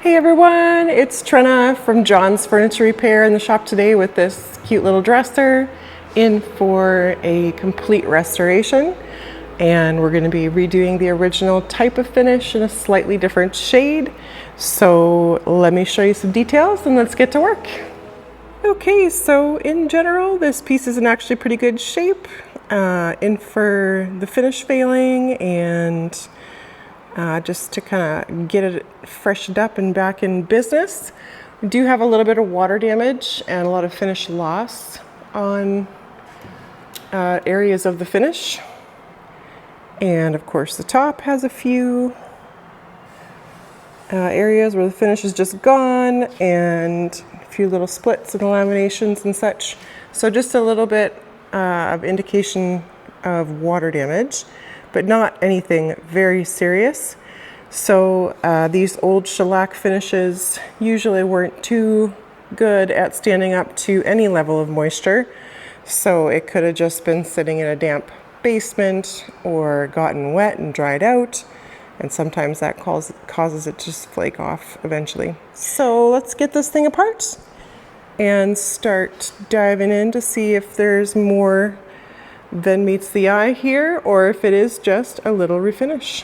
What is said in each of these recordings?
Hey everyone, it's Trena from John's Furniture Repair in the shop today with this cute little dresser in for a complete restoration. And we're going to be redoing the original type of finish in a slightly different shade. So let me show you some details and let's get to work. Okay, so in general, this piece is in actually pretty good shape. In for the finish failing and just to kind of get it freshened up and back in business. We do have a little bit of water damage and a lot of finish loss on areas of the finish. And of course the top has a few areas where the finish is just gone and a few little splits and laminations and such. So just a little bit of indication of water damage, but not anything very serious. So these old shellac finishes usually weren't too good at standing up to any level of moisture. So it could have just been sitting in a damp basement or gotten wet and dried out. And sometimes that causes it to just flake off eventually. So let's get this thing apart and start diving in to see if there's more than meets the eye here or if it is just a little refinish.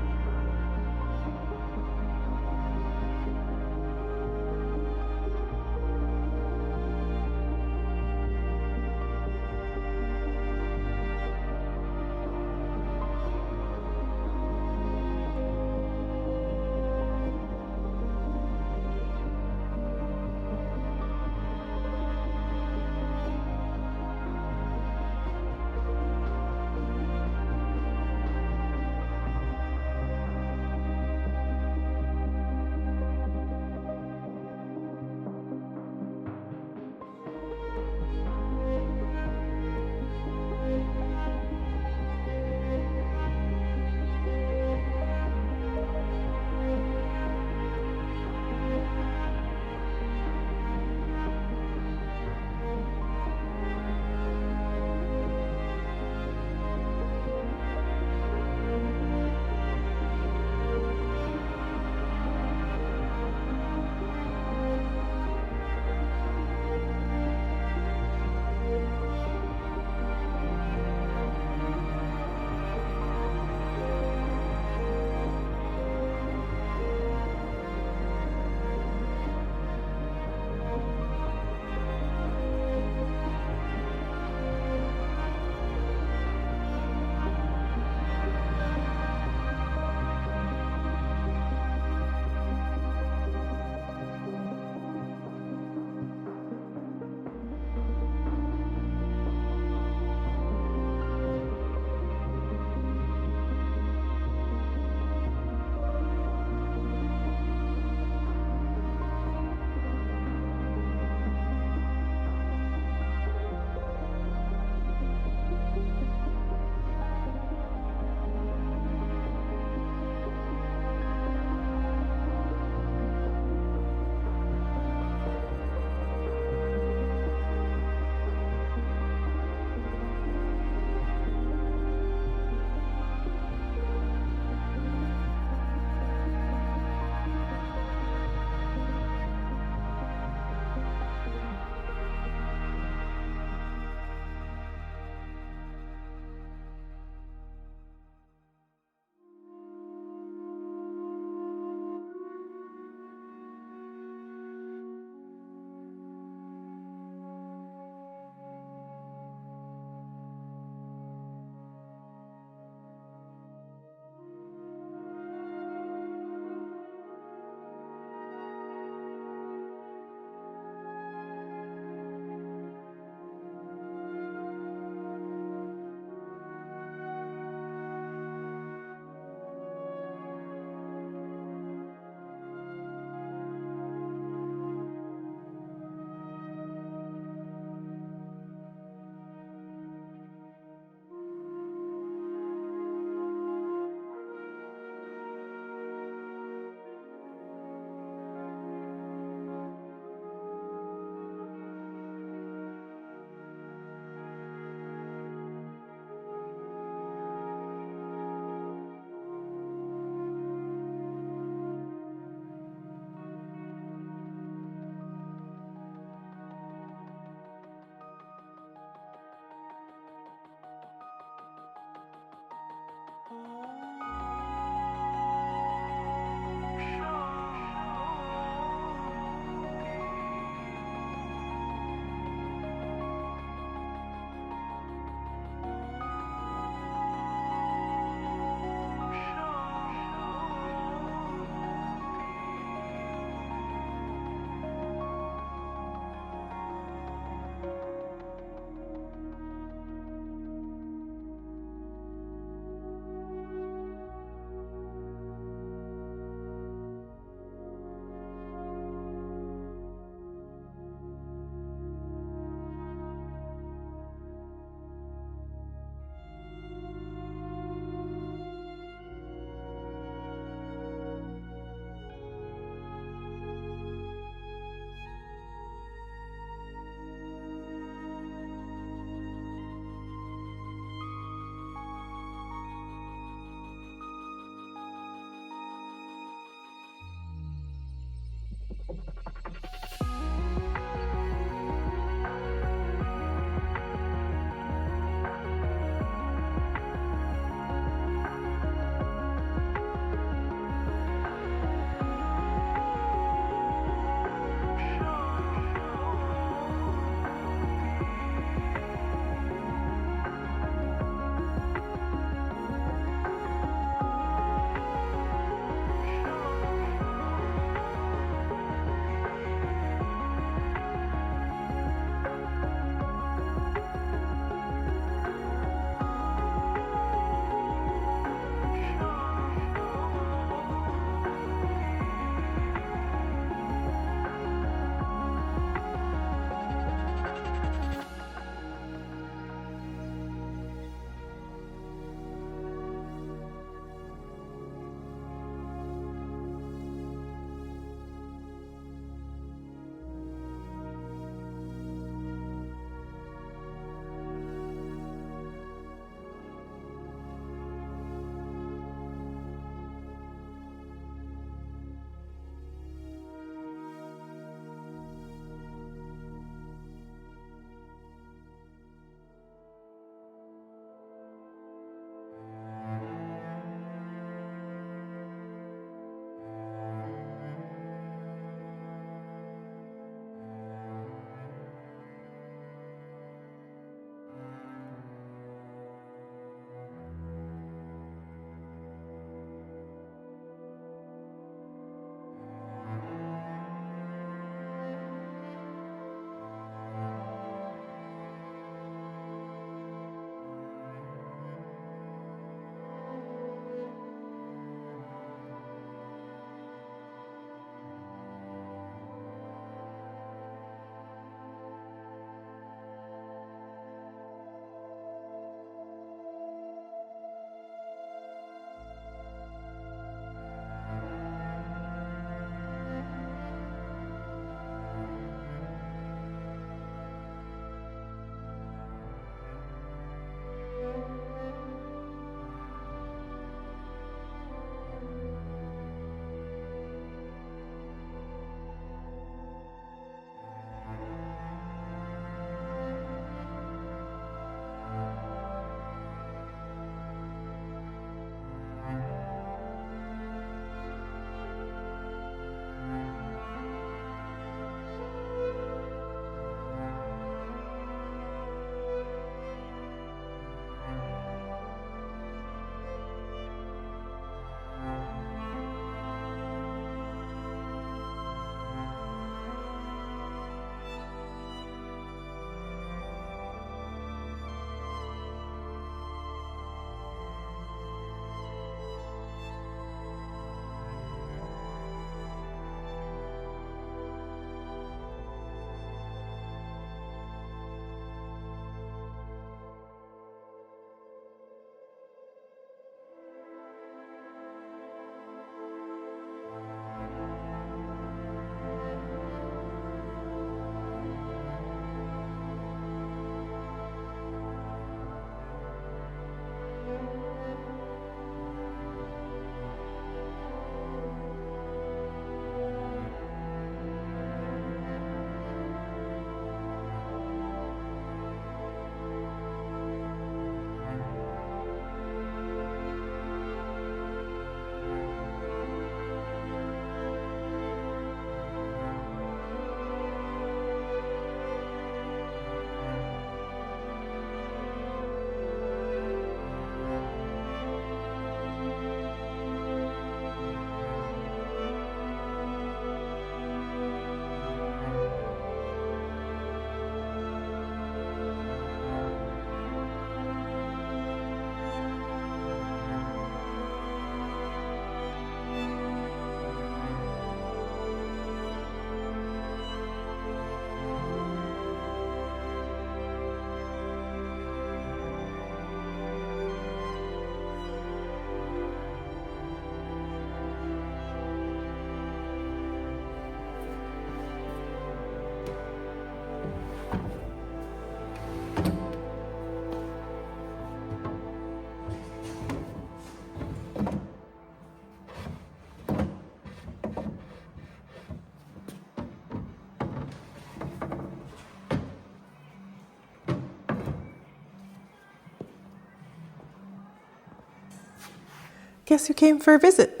Guess who came for a visit?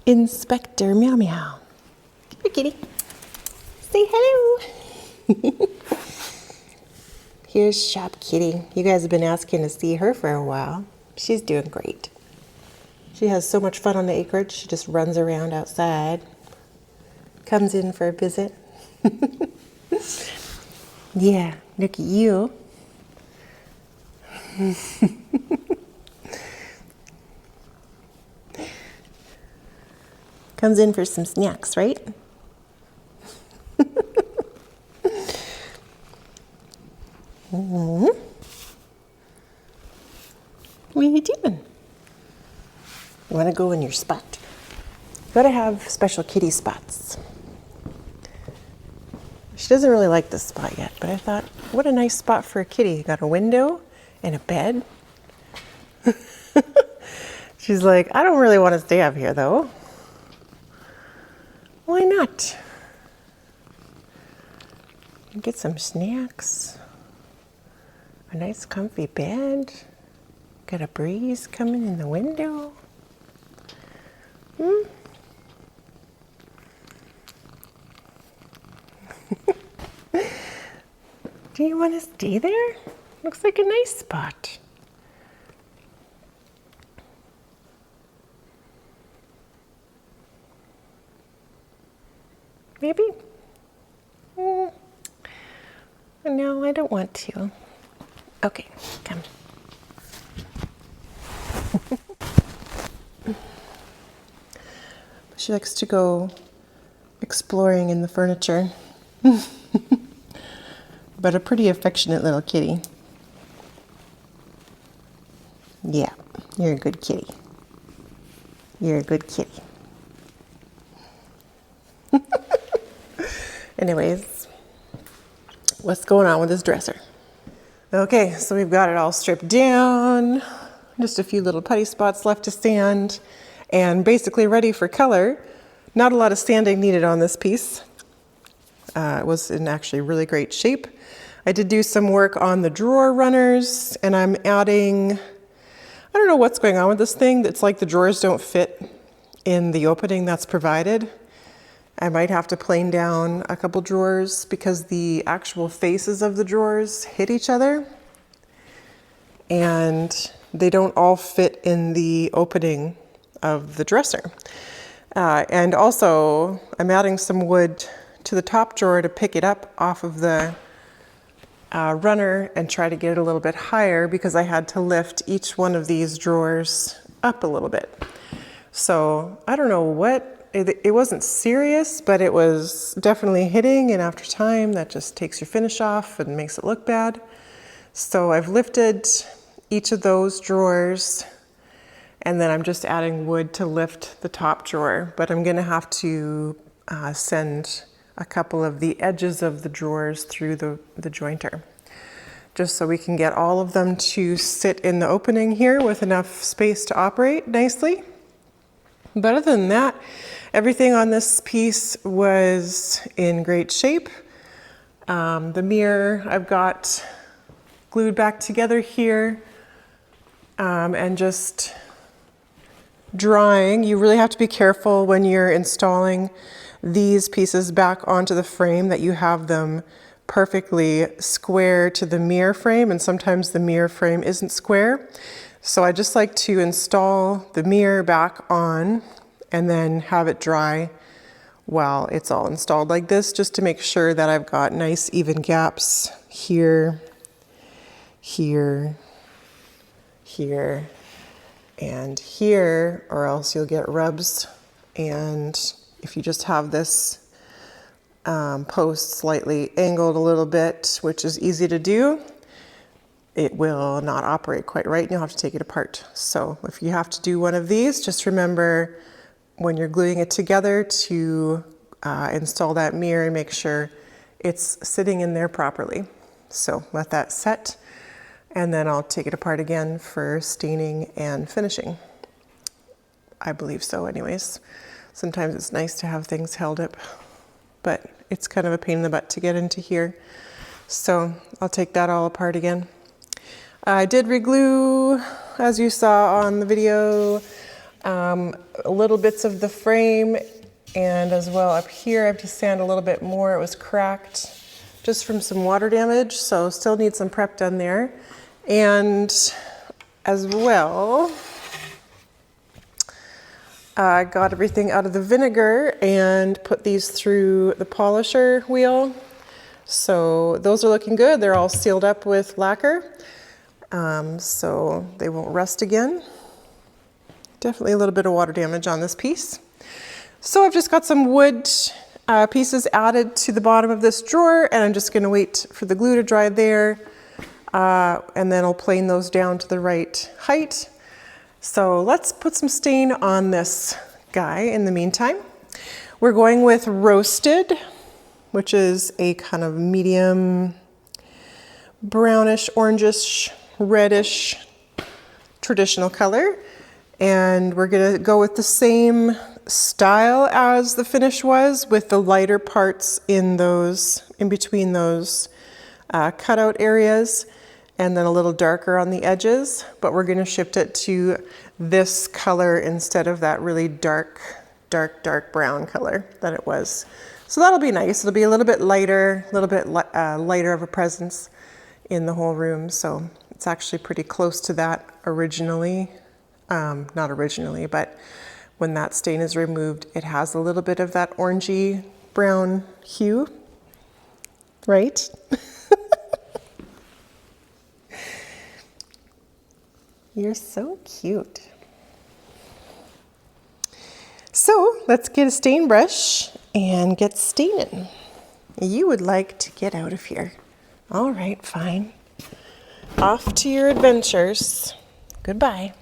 Inspector Meow Meow. Come here, kitty. Say hello. Here's Shop Kitty. You guys have been asking to see her for a while. She's doing great. She has so much fun on the acreage. She just runs around outside. Comes in for a visit. Yeah, look at you. Comes in for some snacks, right? What are you doing? You want to go in your spot? You gotta have special kitty spots. She doesn't really like this spot yet, but I thought, what a nice spot for a kitty. You got a window and a bed. She's like, I don't really want to stay up here though. Why not? Get some snacks. A nice comfy bed. Got a breeze coming in the window. Do you want to stay there? Looks like a nice spot. Maybe? No, I don't want to. Okay, come. She likes to go exploring in the furniture. But a pretty affectionate little kitty. Yeah, you're a good kitty. You're a good kitty. Anyways, what's going on with this dresser? Okay, so we've got it all stripped down. Just a few little putty spots left to sand, and basically ready for color. Not a lot of sanding needed on this piece. It was in actually really great shape. I did do some work on the drawer runners, and I'm adding, I don't know what's going on with this thing. It's like the drawers don't fit in the opening that's provided. I might have to plane down a couple drawers because the actual faces of the drawers hit each other and they don't all fit in the opening of the dresser. And also I'm adding some wood to the top drawer to pick it up off of the runner and try to get it a little bit higher because I had to lift each one of these drawers up a little bit. So I don't know what, it wasn't serious, but it was definitely hitting, and after time that just takes your finish off and makes it look bad. So I've lifted each of those drawers, and then I'm just adding wood to lift the top drawer, but I'm gonna have to send a couple of the edges of the drawers through the jointer, just so we can get all of them to sit in the opening here with enough space to operate nicely. But other than that, everything on this piece was in great shape. The mirror I've got glued back together here and just drying. You really have to be careful when you're installing these pieces back onto the frame that you have them perfectly square to the mirror frame, and sometimes the mirror frame isn't square. So I just like to install the mirror back on and then have it dry while it's all installed like this, just to make sure that I've got nice even gaps here, here, here, and here, or else you'll get rubs. And if you just have this post slightly angled a little bit, which is easy to do, it will not operate quite right and you'll have to take it apart. So if you have to do one of these, just remember when you're gluing it together to install that mirror and make sure it's sitting in there properly. So let that set, and then I'll take it apart again for staining and finishing. I believe so anyways. Sometimes it's nice to have things held up, but it's kind of a pain in the butt to get into here. So I'll take that all apart again. I did reglue as you saw on the video, little bits of the frame, and as well up here I have to sand a little bit more. It was cracked just from some water damage, so still need some prep done there. And as well, I got everything out of the vinegar and put these through the polisher wheel. So those are looking good. They're all sealed up with lacquer, so they won't rust again. Definitely a little bit of water damage on this piece. So I've just got some wood pieces added to the bottom of this drawer, and I'm just going to wait for the glue to dry there, and then I'll plane those down to the right height. So let's put some stain on this guy in the meantime. We're going with roasted, which is a kind of medium brownish, orangish, reddish, traditional color. And we're gonna go with the same style as the finish was, with the lighter parts in between those cutout areas, and then a little darker on the edges. But we're gonna shift it to this color instead of that really dark brown color that it was. So that'll be nice. It'll be a little bit lighter, lighter of a presence in the whole room. So it's actually pretty close to that originally. Not originally, but when that stain is removed, it has a little bit of that orangey brown hue, right? You're so cute. So let's get a stain brush and get staining. You would like to get out of here. All right, fine. Off to your adventures. Goodbye.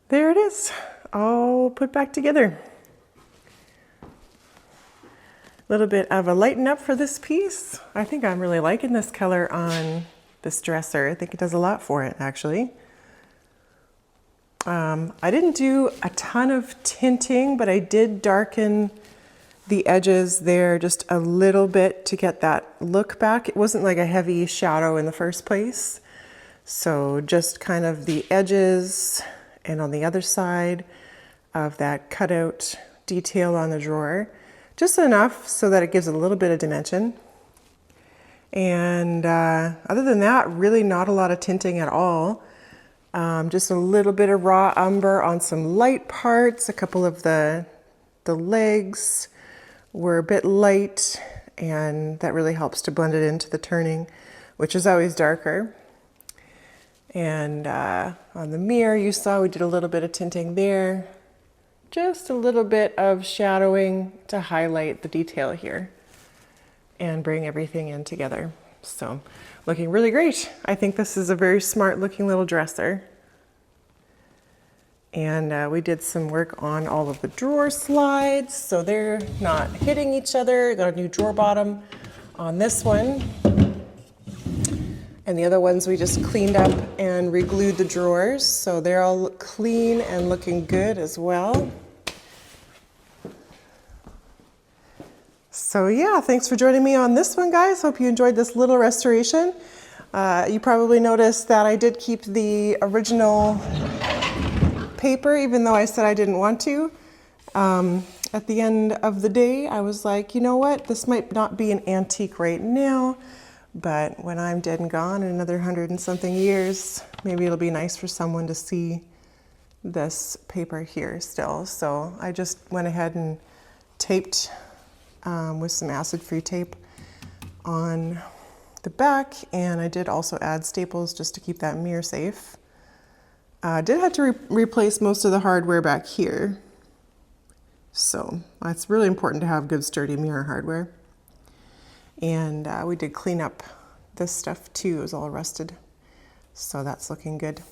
there it is, all put back together. A little bit of a lighten up for this piece. I think I'm really liking this color on this dresser. I think it does a lot for it, actually. I didn't do a ton of tinting, but I did darken the edges there just a little bit to get that look back. It wasn't like a heavy shadow in the first place. So just kind of the edges and on the other side of that cutout detail on the drawer. Just enough so that it gives it a little bit of dimension. And other than that, really not a lot of tinting at all. Just a little bit of raw umber on some light parts. A couple of the legs were a bit light, and that really helps to blend it into the turning, which is always darker. And on the mirror, you saw we did a little bit of tinting there. Just a little bit of shadowing to highlight the detail here and bring everything in together. So looking really great. I think this is a very smart looking little dresser. And we did some work on all of the drawer slides so they're not hitting each other. Got a new drawer bottom on this one. And the other ones we just cleaned up and re-glued the drawers, so they're all clean and looking good as well. So yeah, thanks for joining me on this one, guys. Hope you enjoyed this little restoration. You probably noticed that I did keep the original paper, even though I said I didn't want to. At the end of the day, I was like, you know what, this might not be an antique right now, but when I'm dead and gone in another 100 and something years, maybe it'll be nice for someone to see this paper here still. So I just went ahead and taped with some acid-free tape on the back, and I did also add staples just to keep that mirror safe. I did have to replace most of the hardware back here. So it's really important to have good sturdy mirror hardware. And we did clean up this stuff too. It was all rusted. So that's looking good.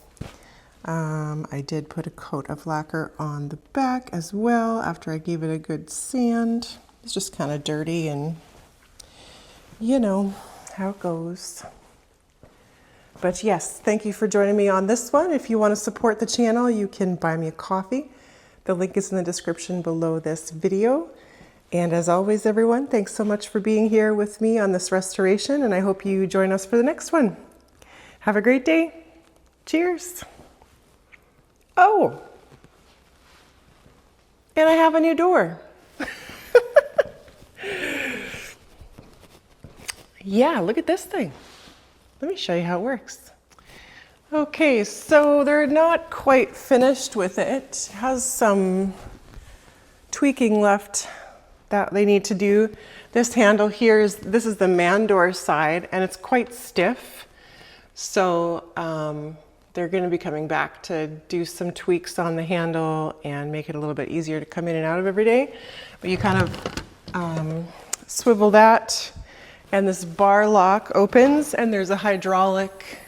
I did put a coat of lacquer on the back as well after I gave it a good sand. It's just kind of dirty, and you know how it goes. But yes, thank you for joining me on this one. If you want to support the channel, you can buy me a coffee. The link is in the description below this video. And as always, everyone, thanks so much for being here with me on this restoration, and I hope you join us for the next one. Have a great day. Cheers. Oh, and I have a new door. Yeah, look at this thing. Let me show you how it works. Okay, so they're not quite finished with it. It has some tweaking left that they need to do. This handle here this is the man door side, and it's quite stiff. So they're going to be coming back to do some tweaks on the handle and make it a little bit easier to come in and out of every day. But you kind of swivel that, and this bar lock opens, and there's a hydraulic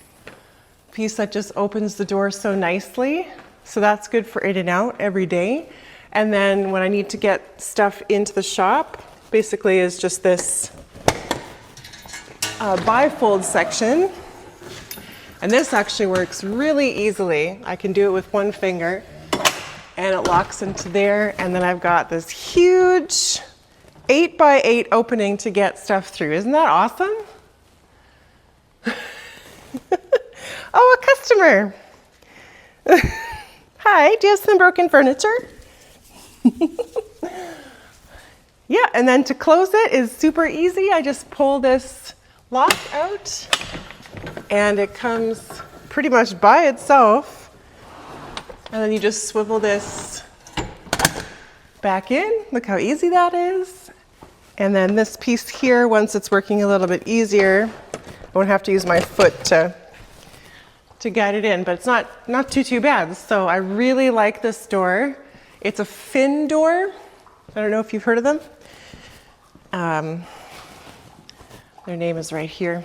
piece that just opens the door so nicely. So that's good for in and out every day. And then when I need to get stuff into the shop, basically is just this bifold section. And this actually works really easily. I can do it with one finger, and it locks into there. And then I've got this huge 8x8 opening to get stuff through. Isn't that awesome? Oh, a customer. Hi, do you have some broken furniture? Yeah, and then to close it is super easy. I just pull this lock out, and it comes pretty much by itself. And then you just swivel this back in. Look how easy that is. And then this piece here, once it's working a little bit easier, I won't have to use my foot to guide it in, but it's not too bad. So I really like this door. It's a fin door. I don't know if you've heard of them. Their name is right here.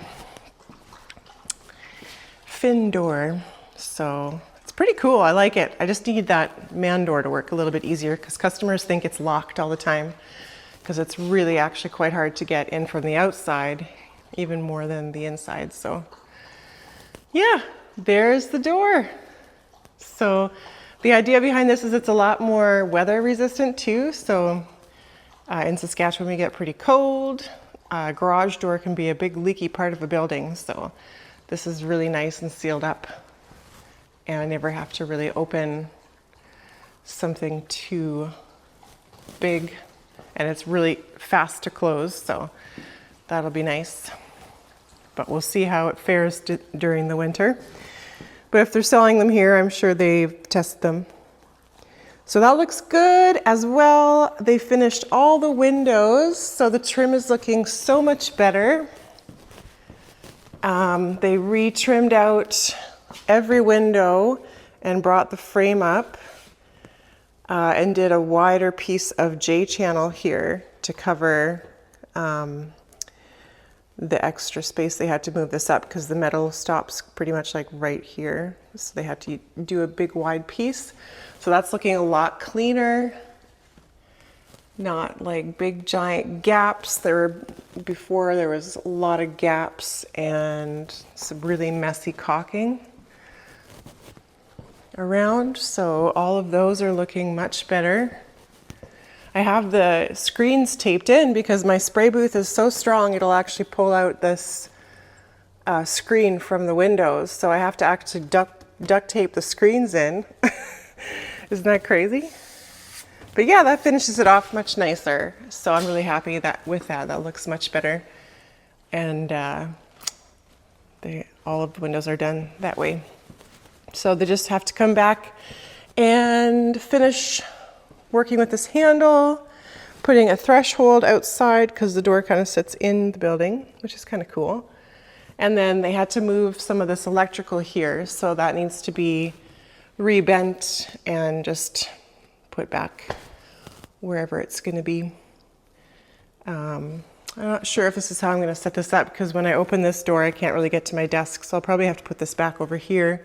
Fin door. So it's pretty cool. I like it. I just need that man door to work a little bit easier because customers think it's locked all the time because it's really actually quite hard to get in from the outside, even more than the inside. So yeah, there's the door. So the idea behind this is it's a lot more weather resistant too. So in Saskatchewan, we get pretty cold. Garage door can be a big leaky part of a building. So this is really nice and sealed up. And I never have to really open something too big, and it's really fast to close, so that'll be nice. But we'll see how it fares during the winter. But if they're selling them here, I'm sure they've tested them. So that looks good as well. They finished all the windows, so the trim is looking so much better. They re-trimmed out every window and brought the frame up and did a wider piece of J-channel here to cover the extra space. They had to move this up because the metal stops pretty much like right here. So they had to do a big wide piece. So that's looking a lot cleaner. Not like big giant gaps. Before there was a lot of gaps and some really messy caulking around. So all of those are looking much better. I have the screens taped in because my spray booth is so strong it'll actually pull out this screen from the windows. So I have to actually duct tape the screens in. Isn't that crazy? But yeah, that finishes it off much nicer. So I'm really happy with that. That looks much better. And all of the windows are done that way. So they just have to come back and finish working with this handle, putting a threshold outside because the door kind of sits in the building, which is kind of cool. And then they had to move some of this electrical here, so that needs to be rebent and just put back wherever it's going to be. I'm not sure if this is how I'm going to set this up because when I open this door I can't really get to my desk, so I'll probably have to put this back over here.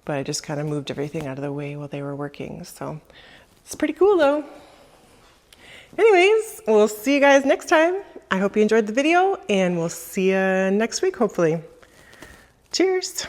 But I just kind of moved everything out of the way while they were working. So it's pretty cool though. Anyways, we'll see you guys next time. I hope you enjoyed the video and we'll see you next week, hopefully. Cheers.